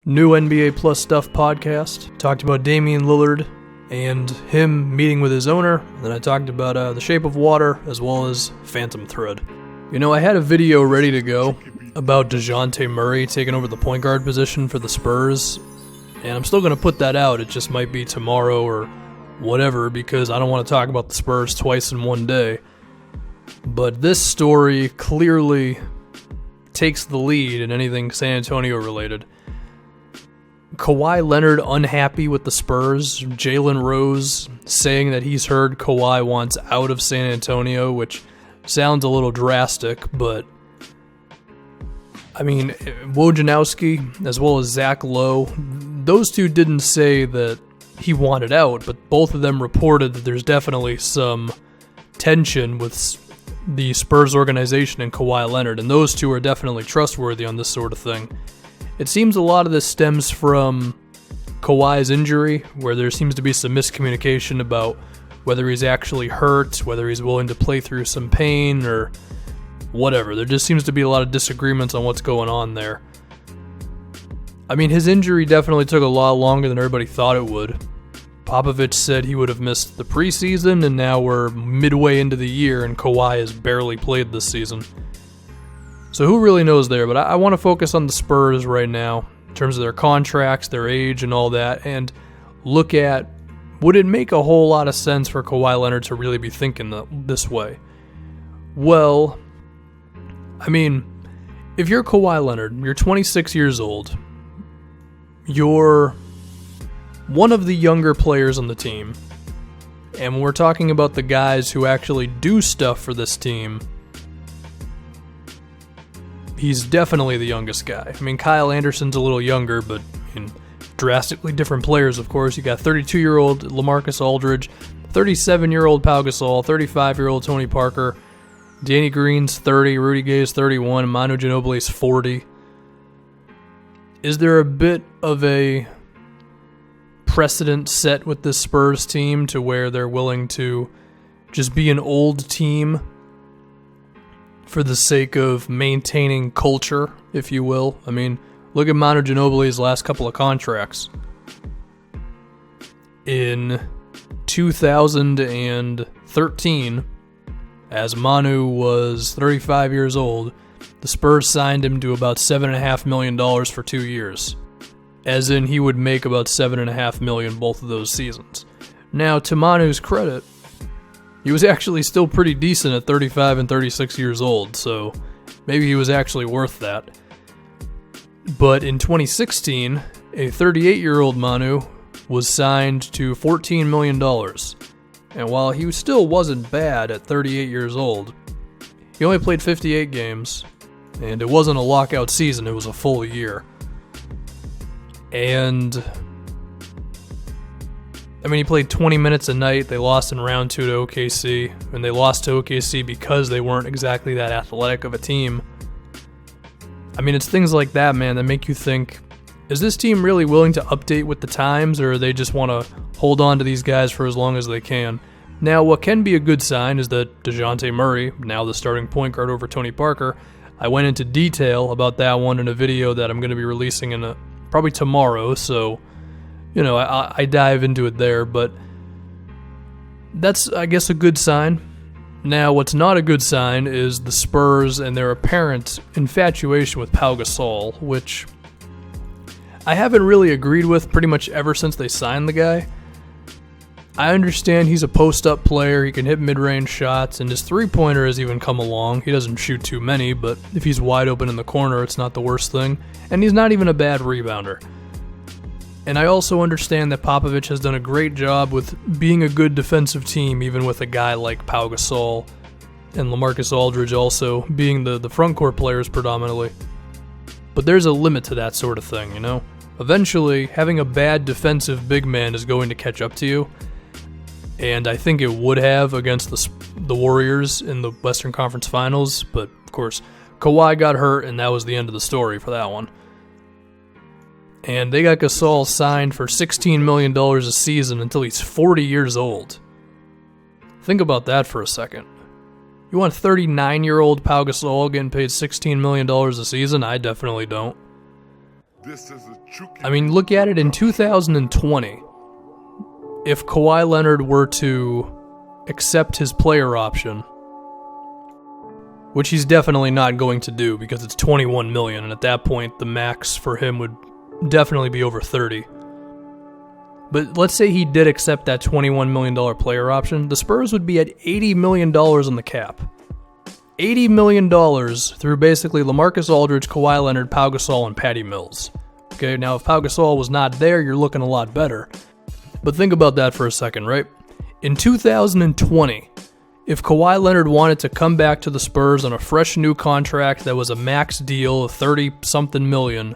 new NBA Plus Stuff podcast. Talked about Damian Lillard and him meeting with his owner. And then I talked about The Shape of Water as well as Phantom Thread. You know, I had a video ready to go about DeJounte Murray taking over the point guard position for the Spurs. And I'm still going to put that out. It just might be tomorrow or whatever because I don't want to talk about the Spurs twice in one day. But this story clearly takes the lead in anything San Antonio related. Kawhi Leonard unhappy with the Spurs. Jalen Rose saying that he's heard Kawhi wants out of San Antonio, which sounds a little drastic, but I mean, Wojnarowski as well as Zach Lowe, those two didn't say that he wanted out, but both of them reported that there's definitely some tension with the Spurs organization and Kawhi Leonard, and those two are definitely trustworthy on this sort of thing. It seems a lot of this stems from Kawhi's injury, where there seems to be some miscommunication about whether he's actually hurt, whether he's willing to play through some pain, or whatever. There just seems to be a lot of disagreements on what's going on there. I mean, his injury definitely took a lot longer than everybody thought it would. Popovich said he would have missed the preseason, and now we're midway into the year, and Kawhi has barely played this season. So who really knows there? But I want to focus on the Spurs right now, in terms of their contracts, their age, and all that, and look at, would it make a whole lot of sense for Kawhi Leonard to really be thinking this way? Well, I mean, if you're Kawhi Leonard, you're 26 years old, you're one of the younger players on the team, and when we're talking about the guys who actually do stuff for this team, he's definitely the youngest guy. I mean, Kyle Anderson's a little younger, but drastically different players, of course. You got 32-year-old LaMarcus Aldridge, 37-year-old Pau Gasol, 35-year-old Tony Parker, Danny Green's 30, Rudy Gay's 31, Manu Ginobili's 40. Is there a bit of a precedent set with this Spurs team to where they're willing to just be an old team for the sake of maintaining culture, if you will? I mean, look at Manu Ginobili's last couple of contracts. In 2013, as Manu was 35 years old, the Spurs signed him to about $7.5 million for 2 years. As in, he would make about $7.5 million both of those seasons. Now, to Manu's credit, he was actually still pretty decent at 35 and 36 years old, so maybe he was actually worth that. But in 2016, a 38-year-old Manu was signed to $14 million. And while he still wasn't bad at 38 years old, he only played 58 games, and it wasn't a lockout season, it was a full year. And I mean, he played 20 minutes a night. They lost in round 2 to OKC, and they lost to OKC because they weren't exactly that athletic of a team. I mean, it's things like that, man, that make you think, is this team really willing to update with the times, or they just want to hold on to these guys for as long as they can? Now, what can be a good sign is that DeJounte Murray, now the starting point guard over Tony Parker, I went into detail about that one in a video that I'm going to be releasing in probably tomorrow, so you know, I dive into it there, but that's, I guess, a good sign. Now, what's not a good sign is the Spurs and their apparent infatuation with Pau Gasol, which I haven't really agreed with pretty much ever since they signed the guy. I understand he's a post-up player, he can hit mid-range shots, and his three-pointer has even come along. He doesn't shoot too many, but if he's wide open in the corner, it's not the worst thing. And he's not even a bad rebounder. And I also understand that Popovich has done a great job with being a good defensive team, even with a guy like Pau Gasol and LaMarcus Aldridge also being the front court players predominantly. But there's a limit to that sort of thing, you know? Eventually, having a bad defensive big man is going to catch up to you. And I think it would have against the Warriors in the Western Conference Finals. But, of course, Kawhi got hurt, and that was the end of the story for that one. And they got Gasol signed for $16 million a season until he's 40 years old. Think about that for a second. You want 39-year-old Pau Gasol getting paid $16 million a season? I definitely don't. I mean, look at it in 2020. If Kawhi Leonard were to accept his player option, which he's definitely not going to do because it's $21 million, and at that point the max for him would definitely be over 30. But let's say he did accept that $21 million player option, the Spurs would be at $80 million on the cap. $80 million through basically LaMarcus Aldridge, Kawhi Leonard, Pau Gasol, and Patty Mills. Okay, now if Pau Gasol was not there, you're looking a lot better. But think about that for a second, right? In 2020, if Kawhi Leonard wanted to come back to the Spurs on a fresh new contract that was a max deal of 30-something million,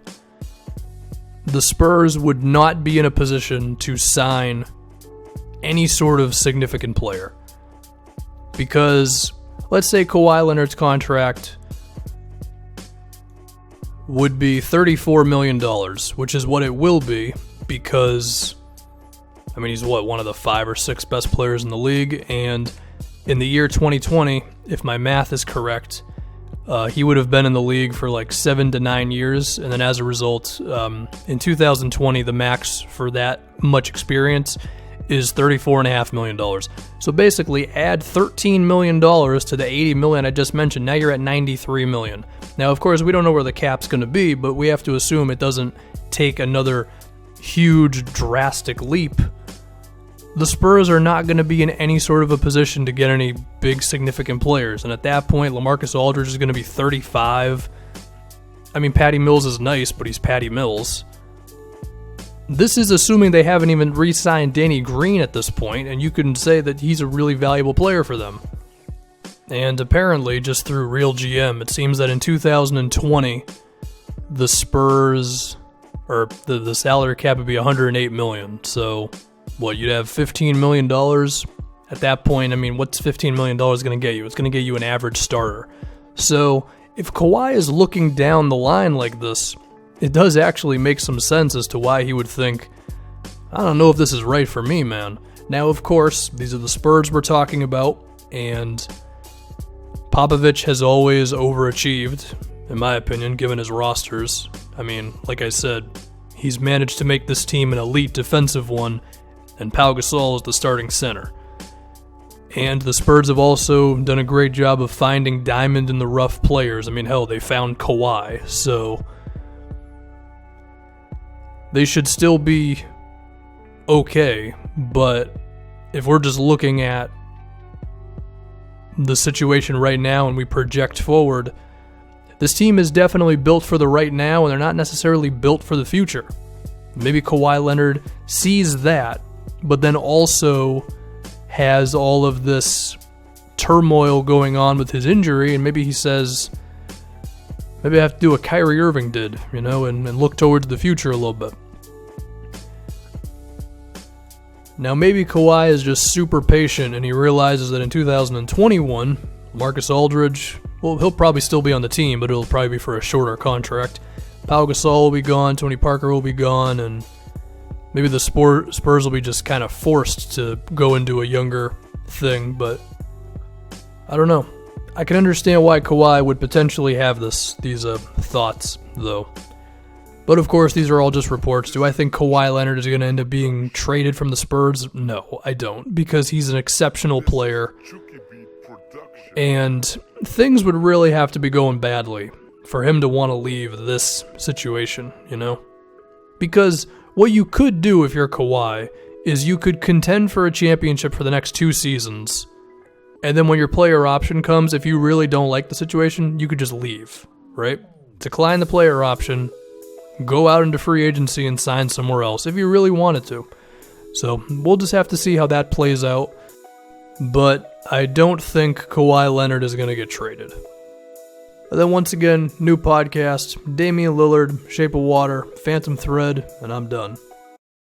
the Spurs would not be in a position to sign any sort of significant player. Because, let's say Kawhi Leonard's contract would be $34 million, which is what it will be because, I mean, he's one of the 5 or 6 best players in the league, and in the year 2020, if my math is correct, he would have been in the league for like 7 to 9 years, and then as a result, in 2020, the max for that much experience is $34.5 million. So basically, add $13 million to the $80 million I just mentioned. Now you're at $93 million. Now, of course, we don't know where the cap's going to be, but we have to assume it doesn't take another huge, drastic leap. The Spurs are not going to be in any sort of a position to get any big, significant players. And at that point, LaMarcus Aldridge is going to be 35. I mean, Patty Mills is nice, but he's Patty Mills. This is assuming they haven't even re-signed Danny Green at this point, and you can say that he's a really valuable player for them. And apparently, just through Real GM, it seems that in 2020, the Spurs, or the salary cap would be $108 million. So, what, you'd have $15 million? At that point, I mean, what's $15 million going to get you? It's going to get you an average starter. So, if Kawhi is looking down the line like this, it does actually make some sense as to why he would think, I don't know if this is right for me, man. Now, of course, these are the Spurs we're talking about, and Popovich has always overachieved, in my opinion, given his rosters. I mean, like I said, he's managed to make this team an elite defensive one, and Pau Gasol is the starting center. And the Spurs have also done a great job of finding diamond-in-the-rough players. I mean, hell, they found Kawhi, so they should still be okay. But if we're just looking at the situation right now and we project forward, this team is definitely built for the right now, and they're not necessarily built for the future. Maybe Kawhi Leonard sees that, but then also has all of this turmoil going on with his injury, and maybe he says, maybe I have to do what Kyrie Irving did, and look towards the future a little bit. Now, maybe Kawhi is just super patient, and he realizes that in 2021, Marcus Aldridge, well, he'll probably still be on the team, but it'll probably be for a shorter contract. Pau Gasol will be gone, Tony Parker will be gone, and maybe the Spurs will be just kind of forced to go into a younger thing, but I don't know. I can understand why Kawhi would potentially have these thoughts, though. But of course, these are all just reports. Do I think Kawhi Leonard is going to end up being traded from the Spurs? No, I don't, because he's an exceptional player, and things would really have to be going badly for him to want to leave this situation, Because what you could do if you're Kawhi is you could contend for a championship for the next 2 seasons, and then when your player option comes, if you really don't like the situation, you could just leave, right? Decline the player option, go out into free agency and sign somewhere else if you really wanted to. So we'll just have to see how that plays out, but I don't think Kawhi Leonard is going to get traded. And then once again, new podcast, Damian Lillard, Shape of Water, Phantom Thread, and I'm done.